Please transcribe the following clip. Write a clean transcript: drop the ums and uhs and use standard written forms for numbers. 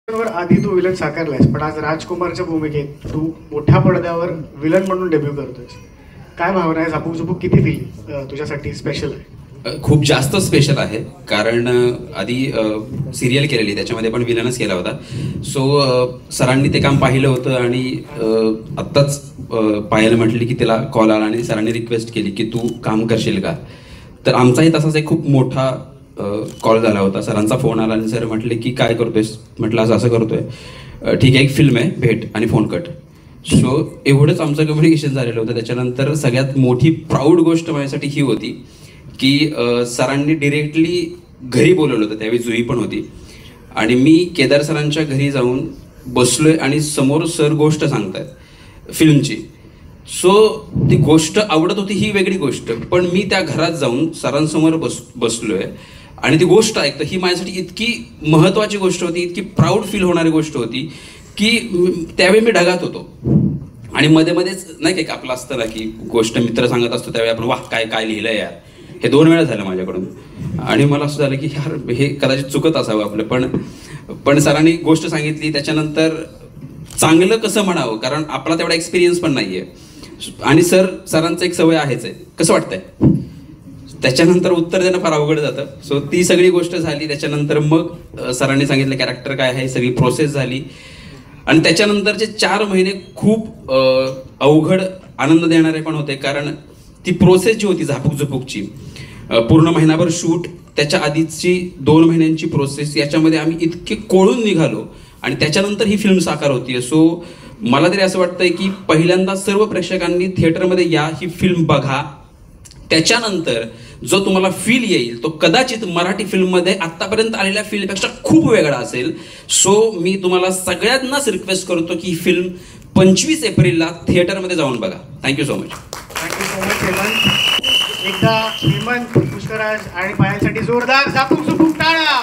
आधी तू विलन साकारलायस, पण आज राजकुमारच्या भूमिकेत तू मोठ्या पडद्यावर विलन म्हणून डेब्यू करतोयस. काय भावना आहे? झापूक झुपूक किती फील तुझ्यासाठी स्पेशल आहे? खूप जास्त स्पेशल आहे, कारण आधी सिरियल केलेली, त्याच्यामध्ये पण विलनच केला होता. सो सरांनी ते काम पाहिलं होतं आणि आत्ताच पाहायला म्हटली की तिला कॉल आला आणि सरांनी रिक्वेस्ट केली की तू काम करशील का. तर आमचाही तसाच एक खूप मोठा कॉल झाला होता. सरांचा फोन आला आणि सर म्हटले की काय करतोयस. म्हटलं असं असं करतोय. ठीक आहे, एक फिल्म आहे, भेट आणि फोन कट. सो एवढंच आमचं कम्युनिकेशन झालेलं होतं. त्याच्यानंतर सगळ्यात मोठी प्राऊड गोष्ट माझ्यासाठी ही होती की सरांनी डिरेक्टली घरी बोलवलं होतं. त्यावेळी जुई पण होती आणि मी केदार सरांच्या घरी जाऊन बसलोय आणि समोर सर गोष्ट सांगतायत फिल्मची. सो ती गोष्ट आवडत होती ही वेगळी गोष्ट, पण मी त्या घरात जाऊन सरांसमोर बसलोय आणि ती गोष्ट ऐकतं ही माझ्यासाठी इतकी महत्त्वाची गोष्ट होती, इतकी प्राऊड फील होणारी गोष्ट होती की त्यावेळी मी ढगात होतो. आणि मध्ये मध्येच नाही का आपलं असतं ना की गोष्ट मित्र सांगत असतो त्यावेळी आपण वाह काय काय लिहिलं यार. हे 2 वेळा झालं माझ्याकडून आणि मला असं झालं की यार हे कदाचित चुकत असावं आपलं. पण सरांनी गोष्ट सांगितली. त्याच्यानंतर चांगलं कसं म्हणावं, कारण आपला तेवढा एक्सपिरियन्स पण नाही आहे. आणि सरांचं एक सवय आहेच आहे, कसं वाटतंय, त्याच्यानंतर उत्तर देणं फार अवघड जातं. सो ती सगळी गोष्ट झाली. त्याच्यानंतर मग सरांनी सांगितलं कॅरेक्टर काय आहे, सगळी प्रोसेस झाली. आणि त्याच्यानंतरचे 4 महिने खूप अवघड आनंद देणारे पण होते, कारण ती प्रोसेस जी होती झापूक झुपूकची, पूर्ण महिनाभर शूट, त्याच्या आधीची 2 महिन्यांची प्रोसेस, याच्यामध्ये आम्ही इतके कोळून निघालो आणि त्याच्यानंतर ही फिल्म साकार होतीये. सो मला तरी असं वाटतंय की पहिल्यांदा सर्व प्रेक्षकांनी थिएटरमध्ये या, ही फिल्म बघा. त्याच्यानंतर जो तुम्हाला फील येईल तो कदाचित मराठी फिल्ममध्ये आत्तापर्यंत आलेल्या फिल्मपेक्षा खूप वेगळा असेल. सो मी तुम्हाला सगळ्यांनाच रिक्वेस्ट करतो की ही फिल्म 25 एप्रिलला थिएटरमध्ये जाऊन बघा. Thank you so much. Thank you so much Hemant. एकदा हेमंत, पुष्कराज आणि पायांसाठी जोरदार झापूक झुपूक टाळ्या.